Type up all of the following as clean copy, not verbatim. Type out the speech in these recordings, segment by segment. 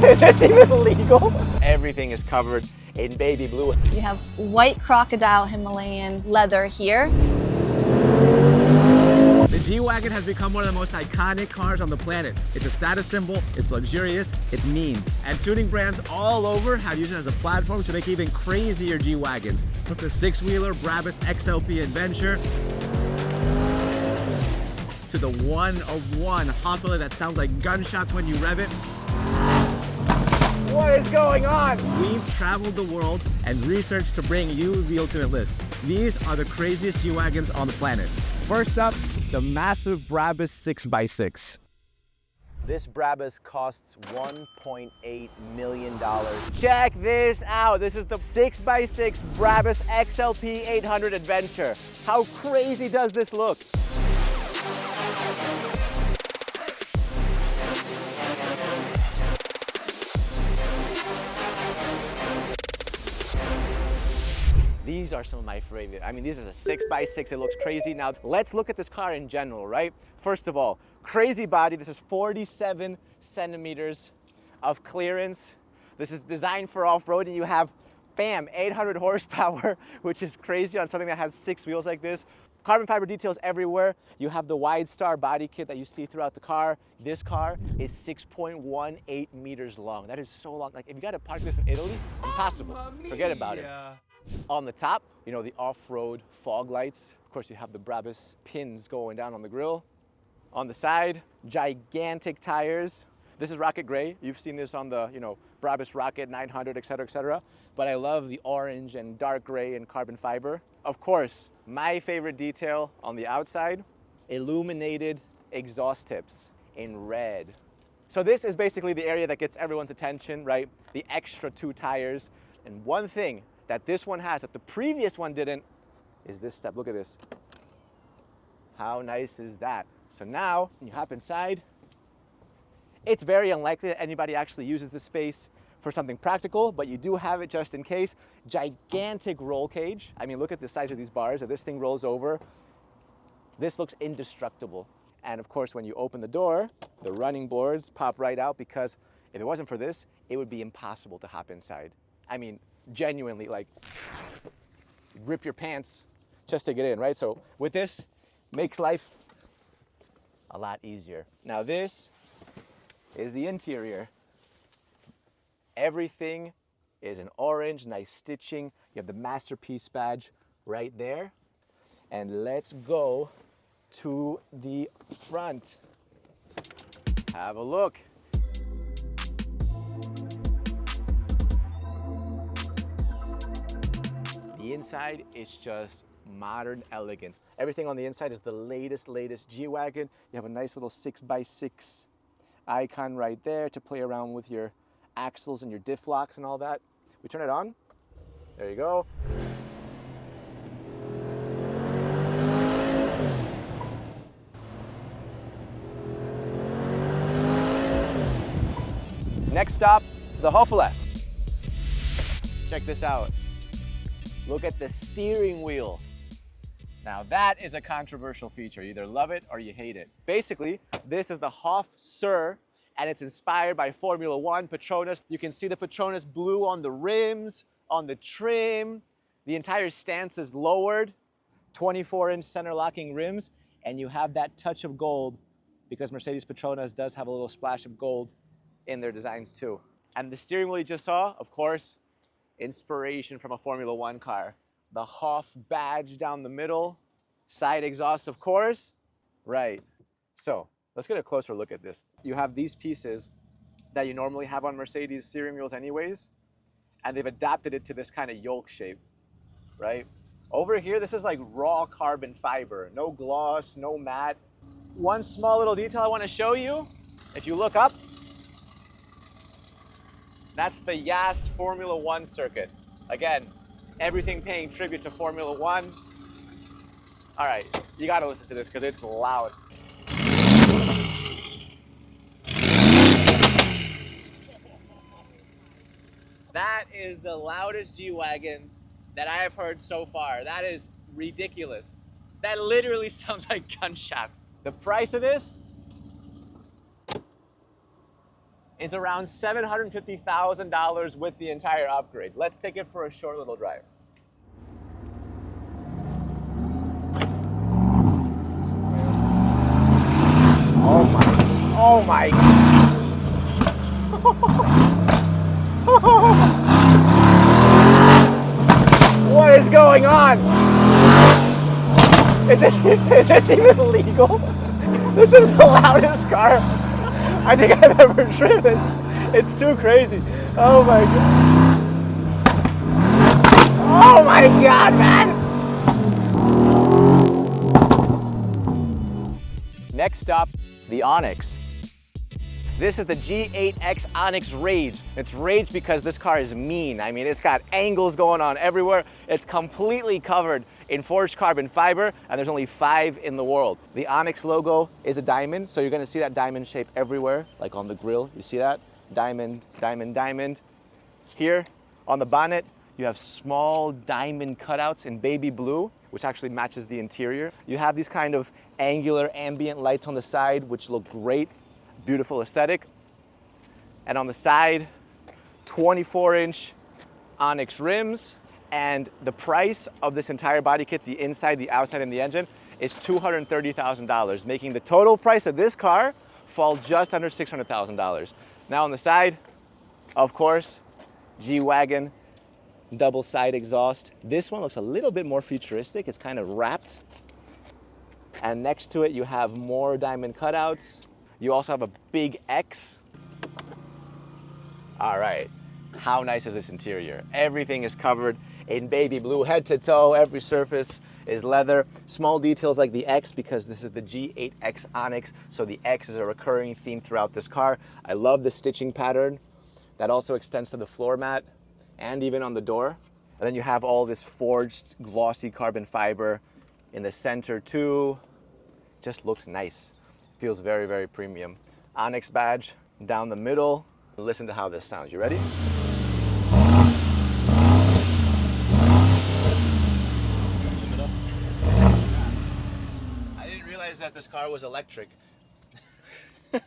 Is this even legal? Everything is covered in baby blue. You have white crocodile Himalayan leather here. The G-Wagon has become one of the most iconic cars on the planet. It's a status symbol, it's luxurious, it's mean. And tuning brands all over have used it as a platform to make even crazier G-Wagons. From the six-wheeler Brabus XLP Adventure to the one-of-one Hofele that sounds like gunshots when you rev it. What is going on? We've traveled the world and researched to bring you the ultimate list. These are the craziest G-Wagons on the planet. First up, the massive Brabus 6x6. This Brabus costs $1.8 million. Check this out. This is the 6x6 Brabus XLP 800 Adventure. How crazy does this look? These are some of my favorite. I mean, this is a 6x6, it looks crazy. Now, let's look at this car in general, right? First of all, crazy body. This is 47 centimeters of clearance. This is designed for off-road, and you have, bam, 800 horsepower, which is crazy on something that has 6 wheels like this. Carbon fiber details everywhere. You have the Widestar body kit that you see throughout the car. This car is 6.18 meters long. That is so long. Like, if you got to park this in Italy, impossible. Forget about it. On the top, you know, the off-road fog lights. Of course, you have the Brabus pins going down on the grille. On the side, gigantic tires. This is rocket gray. You've seen this on the, you know, Brabus Rocket 900, et cetera, but I love the orange and dark gray and carbon fiber. Of course, my favorite detail on the outside, illuminated exhaust tips in red. So this is basically the area that gets everyone's attention, right? The extra 2 tires. And one thing that this one has that the previous one didn't is this step. Look at this. How nice is that? So now, when you hop inside, it's very unlikely that anybody actually uses this space for something practical, but you do have it just in case. Gigantic roll cage. I mean, look at the size of these bars. If this thing rolls over, this looks indestructible. And of course, when you open the door, the running boards pop right out, because if it wasn't for this, it would be impossible to hop inside. I mean, genuinely, like, rip your pants just to get in, right? So with this, makes life a lot easier. Now this is the interior. Everything is in orange, nice stitching. You have the Masterpiece badge right there. And let's go to the front. Have a look. The inside is just modern elegance. Everything on the inside is the latest G-Wagon. You have a nice little 6x6 icon right there to play around with your axles and your diff locks and all that. We turn it on. There you go. Next stop, the Hofele. Check this out. Look at the steering wheel. Now that is a controversial feature. You either love it or you hate it. Basically, this is the Hoff Sur, and it's inspired by Formula 1 Petronas. You can see the Petronas blue on the rims, on the trim. The entire stance is lowered, 24-inch center locking rims, and you have that touch of gold because Mercedes Petronas does have a little splash of gold in their designs too. And the steering wheel you just saw, of course, inspiration from a Formula 1 car. The Hoff badge down the middle, side exhaust, of course. Right. So let's get a closer look at this. You have these pieces that you normally have on Mercedes steering wheels anyways, and they've adapted it to this kind of yoke shape, right? Over here, this is like raw carbon fiber, no gloss, no matte. One small little detail I want to show you, if you look up, that's the Yas Formula 1 circuit. Again, everything paying tribute to Formula 1. All right, you gotta listen to this because it's loud. That is the loudest G-Wagon that I have heard so far. That is ridiculous. That literally sounds like gunshots. The price of this? is around $750,000 with the entire upgrade. Let's take it for a short little drive. Oh my. What is going on? Is this even legal? This is the loudest car I think I've ever driven. It's too crazy. Oh my god. Oh my god, man! Next up, the Onyx. This is the G8X Onyx Rage. It's Rage because this car is mean. I mean, it's got angles going on everywhere. It's completely covered in forged carbon fiber, and there's only 5 in the world. The Onyx logo is a diamond, so you're gonna see that diamond shape everywhere, like on the grille. You see that? Diamond, diamond, diamond. Here on the bonnet, you have small diamond cutouts in baby blue, which actually matches the interior. You have these kind of angular ambient lights on the side, which look great. Beautiful aesthetic. And on the side, 24-inch Onyx rims. And the price of this entire body kit, the inside, the outside, and the engine, is $230,000, making the total price of this car fall just under $600,000. Now on the side, of course, G-Wagon, double side exhaust. This one looks a little bit more futuristic. It's kind of wrapped. And next to it, you have more diamond cutouts. You also have a big X. All right, how nice is this interior? Everything is covered in baby blue, head to toe. Every surface is leather. Small details like the X, because this is the G8X Onyx, so the X is a recurring theme throughout this car. I love the stitching pattern that also extends to the floor mat and even on the door. And then you have all this forged glossy carbon fiber in the center too. Just looks nice. Feels very, very premium. Onyx badge down the middle. Listen to how this sounds. You ready? I didn't realize that this car was electric. All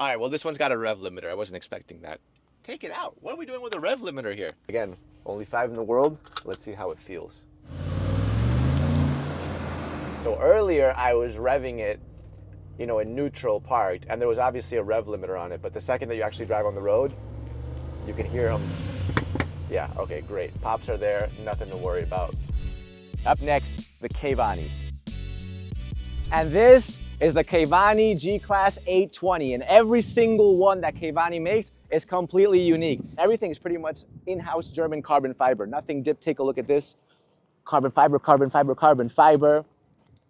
right, well, this one's got a rev limiter. I wasn't expecting that. Take it out. What are we doing with a rev limiter here? Again, only 5 in the world. Let's see how it feels. So earlier I was revving it, you know, in neutral parked, and there was obviously a rev limiter on it, but the second that you actually drive on the road, you can hear them. Yeah, okay, great. Pops are there, nothing to worry about. Up next, the Keyvany. And this is the Keyvany G-Class 820, and every single one that Keyvany makes is completely unique. Everything is pretty much in-house German carbon fiber. Nothing dipped. Take a look at this. Carbon fiber, carbon fiber, carbon fiber.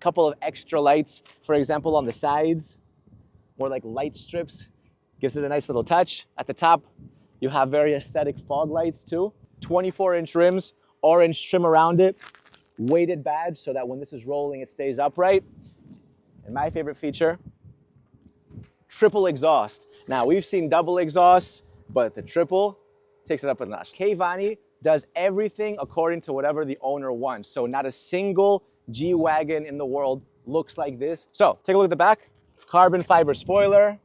Couple of extra lights, for example, on the sides, more like light strips. Gives it a nice little touch. At the top, you have very aesthetic fog lights too. 24-inch rims, orange trim around it, weighted badge so that when this is rolling, it stays upright. And my favorite feature, triple exhaust. Now, we've seen double exhausts, but the triple takes it up a notch. Keyvany does everything according to whatever the owner wants. So not a single G-Wagon in the world looks like this. So take a look at the back. Carbon fiber spoiler,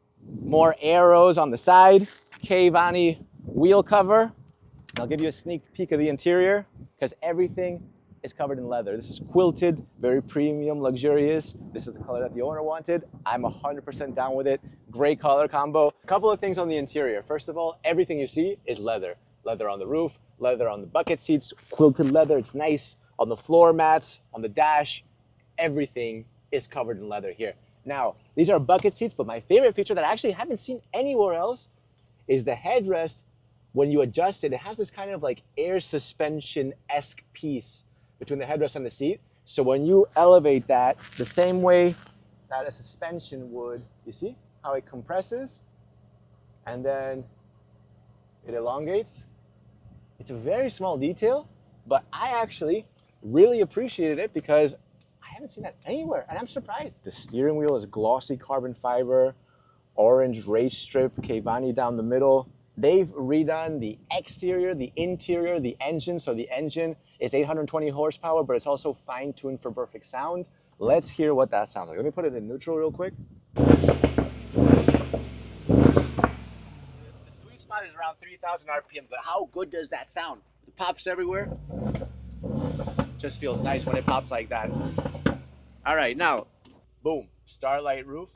more arrows on the side, Keyvany wheel cover. I'll give you a sneak peek of the interior because everything is covered in leather. This is quilted, very premium, luxurious. This is the color that the owner wanted. I'm 100% down with it. Great color combo. A couple of things on the interior. First of all, everything you see is leather. Leather on the roof, leather on the bucket seats, quilted leather. It's nice. On the floor mats, on the dash, everything is covered in leather here. Now, these are bucket seats, but my favorite feature that I actually haven't seen anywhere else is the headrest. When you adjust it, it has this kind of like air suspension-esque piece between the headrest and the seat. So when you elevate that the same way that a suspension would, you see how it compresses and then it elongates? It's a very small detail, but I actually really appreciated it because I haven't seen that anywhere, and I'm surprised. The steering wheel is glossy carbon fiber, orange race strip, Keyvany down the middle. They've redone the exterior, the interior, the engine. So the engine is 820 horsepower, but it's also fine-tuned for perfect sound. Let's hear what that sounds like. Let me put it in neutral real quick. spot is around 3,000 RPM, but how good does that sound? It pops everywhere. Just feels nice when it pops like that. All right, now, boom, starlight roof.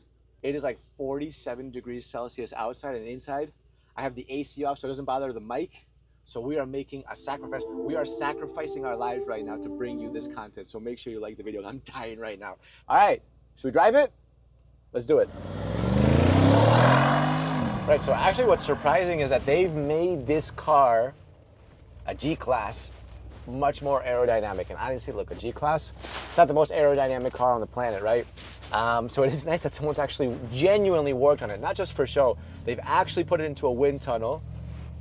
It is like 47 degrees Celsius outside, and inside I have the AC off so it doesn't bother the mic. So we are making a sacrifice. We are sacrificing our lives right now to bring you this content. So make sure you like the video. I'm dying right now. All right, should we drive it? Let's do it. Right, so actually what's surprising is that they've made this car, a G-Class, much more aerodynamic. And honestly, look, a G-Class, it's not the most aerodynamic car on the planet, right? So it is nice that someone's actually genuinely worked on it, not just for show. They've actually put it into a wind tunnel,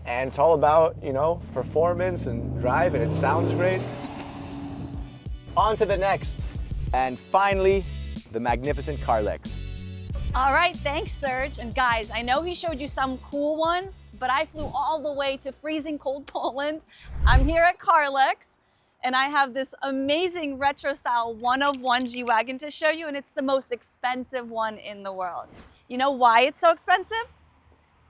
and it's all about, you know, performance and drive, and it sounds great. On to the next. And finally, the magnificent Carlex. All right, thanks, Serge. And guys, I know he showed you some cool ones, but I flew all the way to freezing cold Poland. I'm here at Carlex, and I have this amazing retro style one-of-one G-Wagon to show you, and it's the most expensive one in the world. You know why it's so expensive?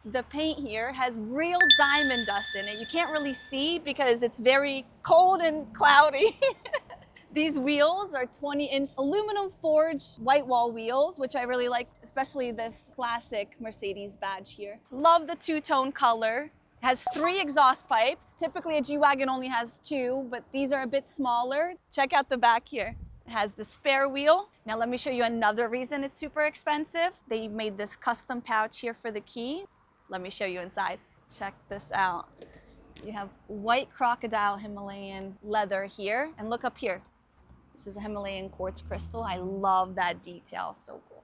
The paint here has real diamond dust in it. You can't really see because it's very cold and cloudy. These wheels are 20-inch aluminum forged white wall wheels, which I really like, especially this classic Mercedes badge here. Love the two-tone color. It has 3 exhaust pipes. Typically a G-Wagon only has 2, but these are a bit smaller. Check out the back here. It has the spare wheel. Now let me show you another reason it's super expensive. They made this custom pouch here for the key. Let me show you inside. Check this out. You have white crocodile Himalayan leather here, and look up here. This is a Himalayan quartz crystal. I love that detail, so cool.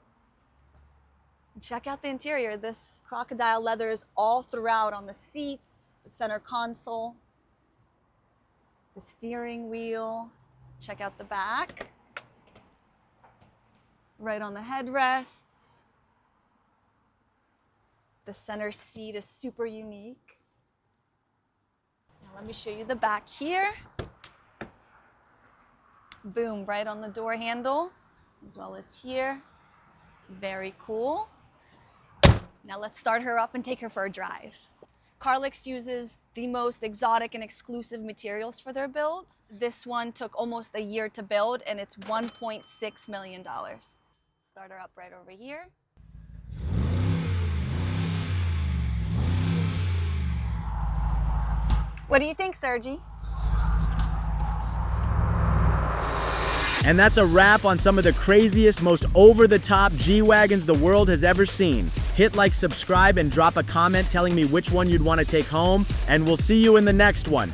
And check out the interior. This crocodile leather is all throughout on the seats, the center console, the steering wheel. Check out the back. Right on the headrests. The center seat is super unique. Now let me show you the back here. Boom, right on the door handle, as well as here. Very cool. Now let's start her up and take her for a drive. Carlex uses the most exotic and exclusive materials for their builds. This one took almost a year to build, and it's $1.6 million. Start her up right over here. What do you think, Sergi? And that's a wrap on some of the craziest, most over-the-top G-Wagons the world has ever seen. Hit like, subscribe, and drop a comment telling me which one you'd want to take home, and we'll see you in the next one.